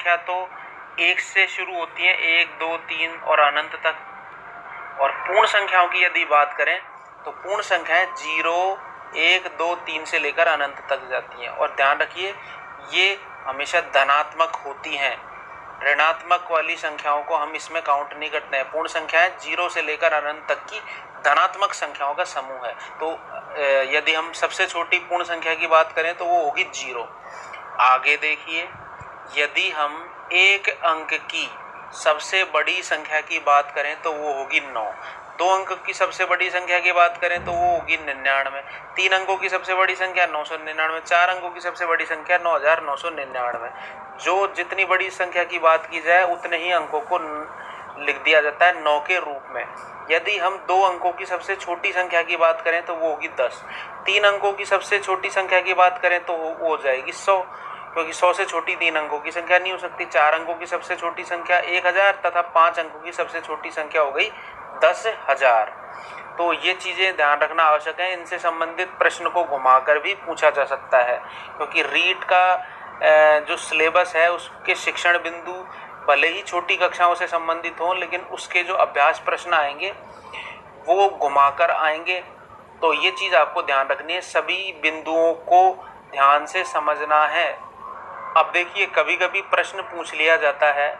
संख्या तो 1 से शुरू होती है, 1, 2, 3 और अनंत तक। और पूर्ण संख्याओं की यदि बात करें तो पूर्ण संख्याएं 0, 1, 2, 3 से लेकर अनंत तक जाती हैं। और ध्यान रखिए, ये हमेशा धनात्मक होती हैं। ऋणात्मक वाली संख्याओं को हम इसमें काउंट नहीं करते हैं। पूर्ण संख्याएं 0 से लेकर अनंत तक की धनात्मक संख्याओं का समूह है। तो यदि हम सबसे छोटी पूर्ण संख्या की बात करें तो वो होगी 0। आगे देखिए, यदि हम एक अंक की सबसे बड़ी संख्या की बात करें तो वो होगी 9। 2 अंक की सबसे बड़ी संख्या की बात करें तो वो होगी 99। 3 अंकों की सबसे बड़ी संख्या 999। 4 अंकों की सबसे बड़ी संख्या 9999। जो जितनी बड़ी संख्या की बात की जाए उतने ही अंकों को लिख दिया जाता है 9 के रूप में। यदि हम 2 अंकों की सबसे छोटी संख्या की बात करें तो वो होगी 10। 3 अंकों की सबसे छोटी संख्या की बात करें तो वो हो जाएगी 100, क्योंकि 100 से छोटी 3 अंकों की संख्या नहीं हो सकती। 4 अंकों की सबसे छोटी संख्या 1000 तथा 5 अंकों की सबसे छोटी संख्या हो गई 10,000। तो ये चीज़ें ध्यान रखना आवश्यक है। इनसे संबंधित प्रश्न को घुमाकर भी पूछा जा सकता है, क्योंकि रीट का जो सिलेबस है उसके शिक्षण बिंदु भले ही छोटी कक्षाओं से संबंधित हों, लेकिन उसके जो अभ्यास प्रश्न आएंगे वो घुमाकर आएंगे। तो ये चीज़ आपको ध्यान रखनी है, सभी बिंदुओं को ध्यान से समझना है। अब देखिए, कभी कभी प्रश्न पूछ लिया जाता है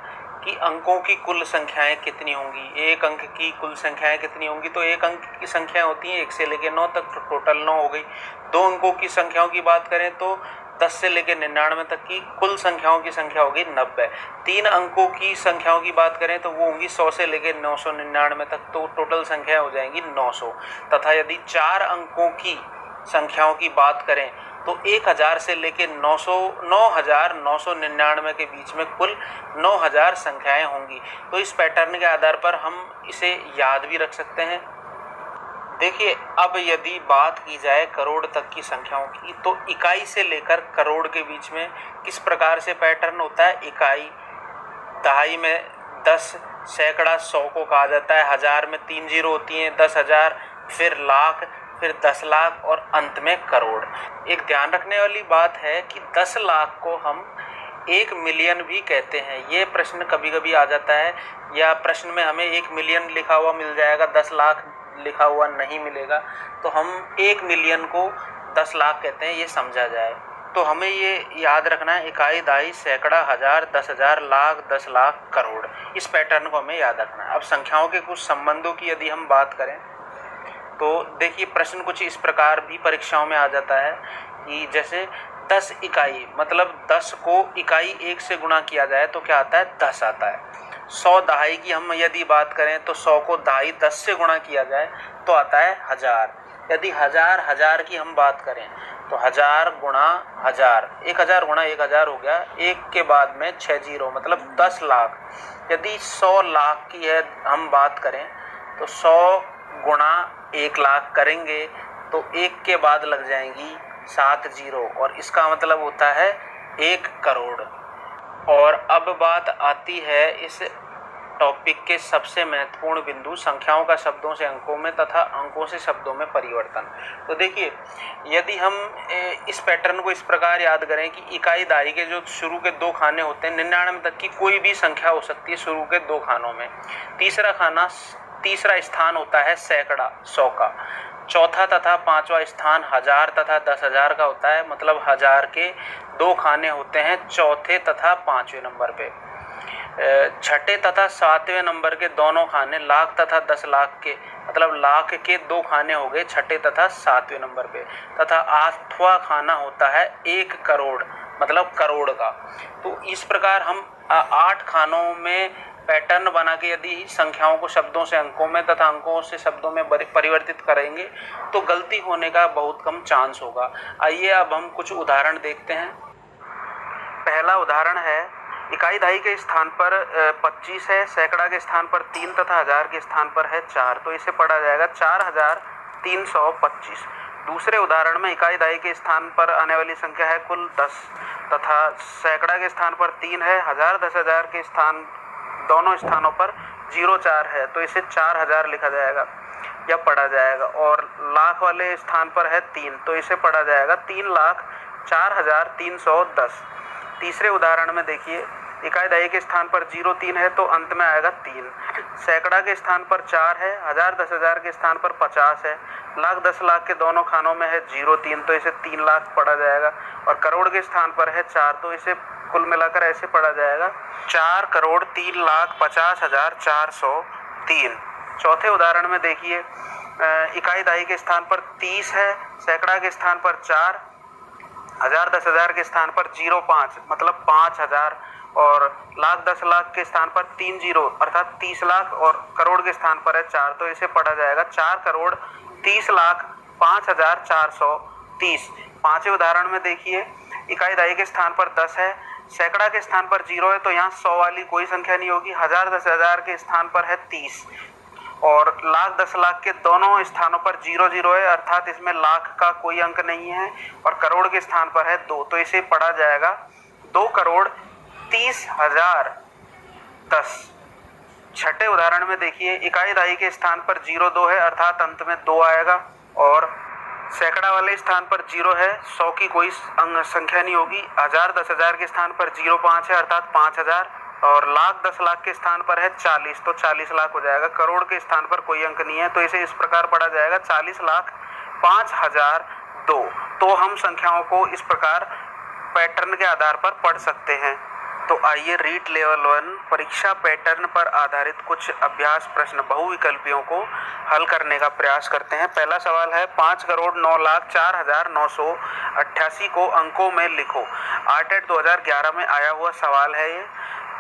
कि अंकों की कुल संख्याएं कितनी होंगी, एक अंक की कुल संख्याएं कितनी होंगी। तो एक अंक की संख्याएं होती हैं 1 से लेकर 9 तक, तो टोटल 9 हो गई। 2 अंकों की संख्याओं की बात करें तो 10 से लेकर 99 तक की कुल संख्याओं की संख्या होगी 90। 3 अंकों की संख्याओं की बात करें तो वो होंगी 100 से लेकर 999 तक, तो टोटल संख्या हो जाएंगी 900। तथा यदि 4 अंकों की संख्याओं की बात करें तो 1000 से लेकर 9999 के बीच में कुल 9000 संख्याएं होंगी। तो इस पैटर्न के आधार पर हम इसे याद भी रख सकते हैं। देखिए, अब यदि बात की जाए करोड़ तक की संख्याओं की, तो इकाई से लेकर करोड़ के बीच में किस प्रकार से पैटर्न होता है। इकाई, दहाई में 10, सैकड़ा 100 को कहा जाता है, हजार में 3 जीरो होती हैं 10,000, फिर लाख, फिर 10 लाख और अंत में करोड़। एक ध्यान रखने वाली बात है कि 10 लाख को हम 1 मिलियन भी कहते हैं। ये प्रश्न कभी कभी आ जाता है, या प्रश्न में हमें 1 मिलियन लिखा हुआ मिल जाएगा, 10 लाख लिखा हुआ नहीं मिलेगा। तो हम 1 मिलियन को 10 लाख कहते हैं, ये समझा जाए। तो हमें ये याद रखना है, इकाई, दहाई, सैकड़ा, हजार, 10,000, लाख, 10 लाख, करोड़। इस पैटर्न को हमें याद रखना है। अब संख्याओं के कुछ संबंधों की यदि हम बात करें तो देखिए, प्रश्न कुछ इस प्रकार भी परीक्षाओं में आ जाता है कि जैसे 10 इकाई, मतलब 10 को इकाई 1 से गुणा किया जाए तो क्या आता है, 10 आता है। 100 दहाई की हम यदि बात करें तो 100 को दहाई 10 से गुणा किया जाए तो आता है 1000। यदि 1000 की हम बात करें तो 1000 गुणा 1000, 1000 गुणा 1000 हो गया, 1 के बाद में 6 जीरो, मतलब 10 लाख। यदि 100 लाख की है हम बात करें तो 100 गुणा 1 लाख करेंगे तो 1 के बाद लग जाएंगी 7 जीरो, और इसका मतलब होता है 1 करोड़। और अब बात आती है इस टॉपिक के सबसे महत्वपूर्ण बिंदु, संख्याओं का शब्दों से अंकों में तथा अंकों से शब्दों में परिवर्तन। तो देखिए, यदि हम इस पैटर्न को इस प्रकार याद करें कि इकाई, दहाई के जो शुरू के 2 खाने होते हैं, 99 तक की कोई भी संख्या हो सकती है शुरू के 2 खानों में। तीसरा स्थान होता है सैकड़ा, 100 का। चौथा तथा 5वां स्थान 1000 तथा 10,000 का होता है, मतलब 1000 के 2 खाने होते हैं चौथे तथा 5वें नंबर पे। छठे तथा 7वें नंबर के दोनों खाने लाख तथा 10 लाख के, मतलब लाख के 2 खाने हो गए छठे तथा 7वें नंबर पे। तथा 8वां खाना होता है 1 करोड़, मतलब करोड़ का। तो इस प्रकार हम 8 खानों में पैटर्न बना के यदि संख्याओं को शब्दों से अंकों में तथा अंकों से शब्दों में परिवर्तित करेंगे तो गलती होने का बहुत कम चांस होगा। आइए अब हम कुछ उदाहरण देखते हैं। पहला उदाहरण है, इकाई, दहाई के स्थान पर 25 है, सैकड़ा के स्थान पर 3 तथा 1000 के स्थान पर है 4, तो इसे पढ़ा जाएगा 4325। दूसरे उदाहरण में इकाई, दहाई के स्थान पर आने वाली संख्या है कुल 10 तथा सैकड़ा के स्थान पर 3 है, 1000 10,000 के स्थान दोनों स्थानों पर 04 है, तो इसे 4000 लिखा जाएगा या पढ़ा जाएगा। और लाख वाले स्थान पर है 3, तो इसे पढ़ा जाएगा 3,04,310। तीसरे उदाहरण में देखिए, इकाई दहाई के स्थान पर 0 3 है तो अंत में आएगा 3। सैकड़ा के स्थान पर 4 है, 1000 10,000 के स्थान पर 50 है, लाख 10 लाख के दोनों खानों में है 0 3 तो इसे 3 लाख पढ़ा जाएगा, और करोड़ के स्थान पर है 4 तो इसे कुल मिलाकर ऐसे पढ़ा जाएगा 4,03,50,403। चौथे उदाहरण में देखिए, इकाई दहाई के स्थान पर 30 है, सैकड़ा के स्थान पर 4, 1000 10,000 के स्थान पर 05 मतलब 5,000, और लाख 10 लाख के स्थान पर 3 0 अर्थात 30 लाख, और करोड़ के स्थान पर है 4 तो इसे पढ़ा जाएगा 4,30,05,430। पांचवें उदाहरण में देखिए, इकाई दहाई के स्थान पर 10 है, सैकड़ा के स्थान पर 0 है तो यहाँ 100 वाली कोई संख्या नहीं होगी, 1000 10,000 के स्थान पर है 30, और लाख 10 लाख के दोनों स्थानों पर 0 0 है अर्थात इसमें लाख का कोई अंक नहीं है, और करोड़ के स्थान पर है 2 तो इसे पढ़ा जाएगा 2,30,010। छठे उदाहरण में देखिए, इकाई दहाई के स्थान पर 0 2 है अर्थात अंत में 2 आएगा, और सैकड़ा वाले स्थान पर 0 है, 100 की कोई संख्या नहीं होगी, 1000 10,000 के स्थान पर 0 5 है अर्थात 5,000, और लाख 10 लाख के स्थान पर है 40 तो 40 लाख हो जाएगा, करोड़ के स्थान पर कोई अंक नहीं है तो इसे इस प्रकार पढ़ा जाएगा 40,05,002। तो हम संख्याओं को इस प्रकार पैटर्न के आधार पर पढ़ सकते हैं। तो आइए रीट लेवल 1 परीक्षा पैटर्न पर आधारित कुछ अभ्यास प्रश्न बहुविकल्पियों को हल करने का प्रयास करते हैं। पहला सवाल है 5,09,04,988 को अंकों में लिखो। आर्टेट 2011 में आया हुआ सवाल है ये।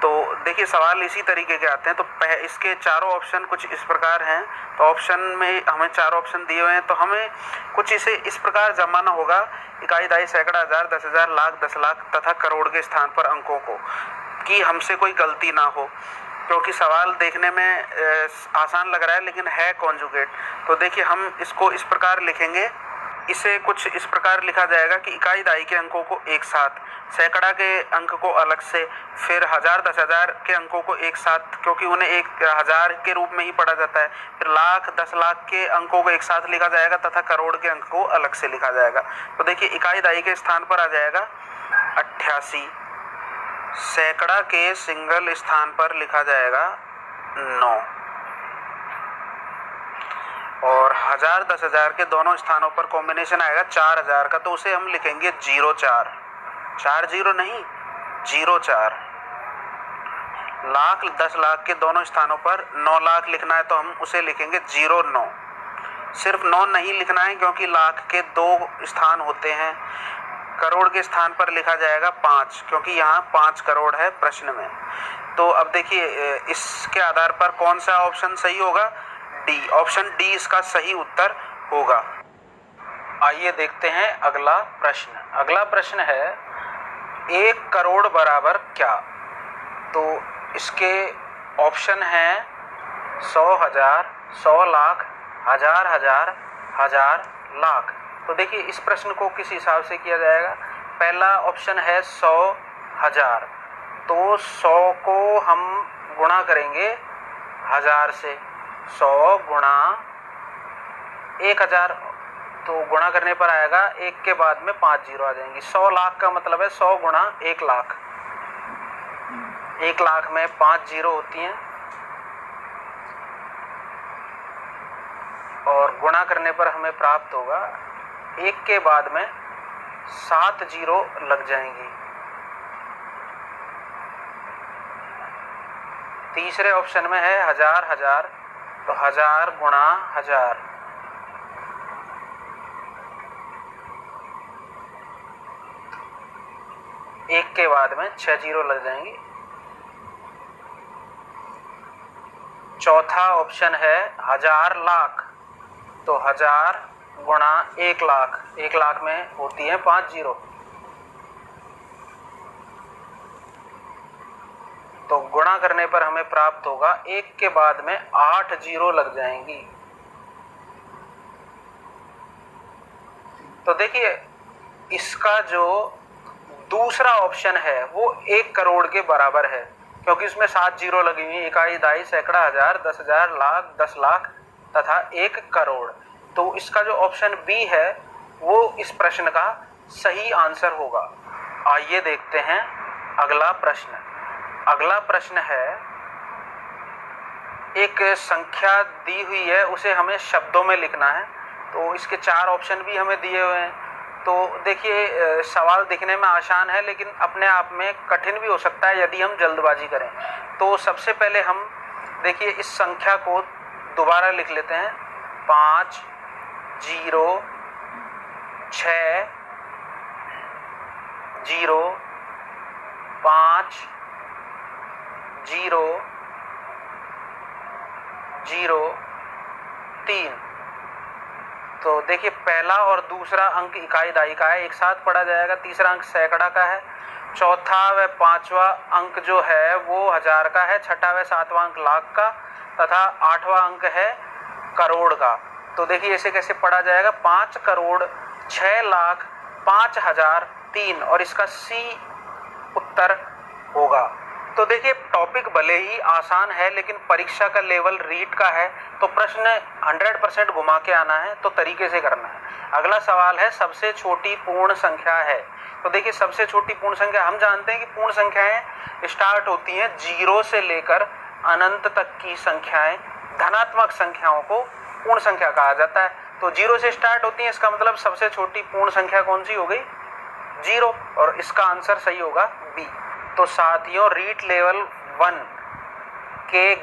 तो देखिए सवाल इसी तरीके के आते हैं। तो इसके चारों ऑप्शन कुछ इस प्रकार हैं। तो ऑप्शन में हमें 4 ऑप्शन दिए हुए हैं, तो हमें कुछ इसे इस प्रकार जमाना होगा, इकाई दहाई सैकड़ा 1000 10,000 लाख 10 लाख तथा करोड़ के स्थान पर अंकों को, कि हमसे कोई गलती ना हो, क्योंकि सवाल देखने में आसान लग रहा है लेकिन है कॉन्जुगेट। तो देखिए हम इसको इस प्रकार लिखेंगे, इसे कुछ इस प्रकार लिखा जाएगा कि इकाई दहाई के अंकों को एक साथ, सैकड़ा के अंक को अलग से, फिर 1000 10,000 के अंकों को एक साथ क्योंकि उन्हें 1000 के रूप में ही पढ़ा जाता है, फिर लाख 10 लाख के अंकों को एक साथ लिखा जाएगा तथा करोड़ के अंक को अलग से लिखा जाएगा। तो देखिए इकाई दहाई के स्थान पर आ जाएगा 88, सैकड़ा के सिंगल स्थान पर लिखा जाएगा 9, और 1000 10,000 के दोनों स्थानों पर कॉम्बिनेशन आएगा 4000 का, तो उसे हम लिखेंगे 04, 40 नहीं 04। लाख 10 लाख के दोनों स्थानों पर 9 लाख लिखना है तो हम उसे लिखेंगे 09। सिर्फ 9 नहीं लिखना है क्योंकि लाख के 2 स्थान होते हैं। करोड़ के स्थान पर लिखा जाएगा 5 क्योंकि यहाँ 5 करोड़ है प्रश्न में। तो अब देखिए इसके आधार पर कौन सा ऑप्शन सही होगा, डी, ऑप्शन डी इसका सही उत्तर होगा। आइए देखते हैं अगला प्रश्न। अगला प्रश्न है 1 करोड़ बराबर क्या। तो इसके ऑप्शन हैं 100,000, 100 लाख, 1000,000, 1000 लाख। तो देखिए इस प्रश्न को किस हिसाब से किया जाएगा। पहला ऑप्शन है 100,000, तो 100 को हम गुणा करेंगे 1000 से, 100 गुणा 1000, तो गुणा करने पर आएगा 1 के बाद में 5 जीरो आ जाएंगी। 100 लाख का मतलब है 100 गुणा 1 लाख, 1 लाख में 5 जीरो होती हैं, और गुणा करने पर हमें प्राप्त होगा 1 के बाद में 7 जीरो लग जाएंगी। तीसरे ऑप्शन में है 1000,000, तो 1000 गुणा 1000, एक के बाद में 6 जीरो लग जाएंगी। चौथा ऑप्शन है 1000 लाख, तो 1000 गुणा 1 लाख, 1 लाख में होती है 5 जीरो, तो गुणा करने पर हमें प्राप्त होगा 1 के बाद में 8 जीरो लग जाएंगी। तो देखिए इसका जो दूसरा ऑप्शन है वो 1 करोड़ के बराबर है क्योंकि इसमें 7 जीरो लगी हुई, इकाई दहाई सैकड़ा 1000 10,000 लाख 10 लाख तथा 1 करोड़। तो इसका जो ऑप्शन बी है वो इस प्रश्न का सही आंसर होगा। आइए देखते हैं अगला प्रश्न। अगला प्रश्न है, एक संख्या दी हुई है, उसे हमें शब्दों में लिखना है। तो इसके 4 ऑप्शन भी हमें दिए हुए हैं। तो देखिए सवाल दिखने में आसान है लेकिन अपने आप में कठिन भी हो सकता है यदि हम जल्दबाजी करें। तो सबसे पहले हम देखिए इस संख्या को दोबारा लिख लेते हैं। 5 0 6 0 5 0 0 3। तो देखिए पहला और दूसरा अंक इकाई दहाई का है, एक साथ पढ़ा जाएगा। तीसरा अंक सैकड़ा का है। चौथा व पांचवा अंक जो है वो 1000 का है। छठा व सातवां अंक लाख का तथा 8वां अंक है करोड़ का। तो देखिए इसे कैसे पढ़ा जाएगा, 5 करोड़ 6 लाख 5,003 और इसका सी उत्तर होगा। तो देखिए टॉपिक भले ही आसान है लेकिन परीक्षा का लेवल रीट का है, तो प्रश्न 100% घुमा के आना है, तो तरीके से करना है। अगला सवाल है, सबसे छोटी पूर्ण संख्या है। तो देखिए सबसे छोटी पूर्ण संख्या, हम जानते हैं कि पूर्ण संख्याएं स्टार्ट होती हैं 0 से लेकर अनंत तक की संख्याएं, धनात्मक संख्याओं को पूर्ण संख्या कहा जाता है। तो 0 से स्टार्ट होती है, इसका मतलब सबसे छोटी पूर्ण संख्या कौन सी हो गई, 0, और इसका आंसर सही होगा बी। तो साथियों रीट लेवल 1 के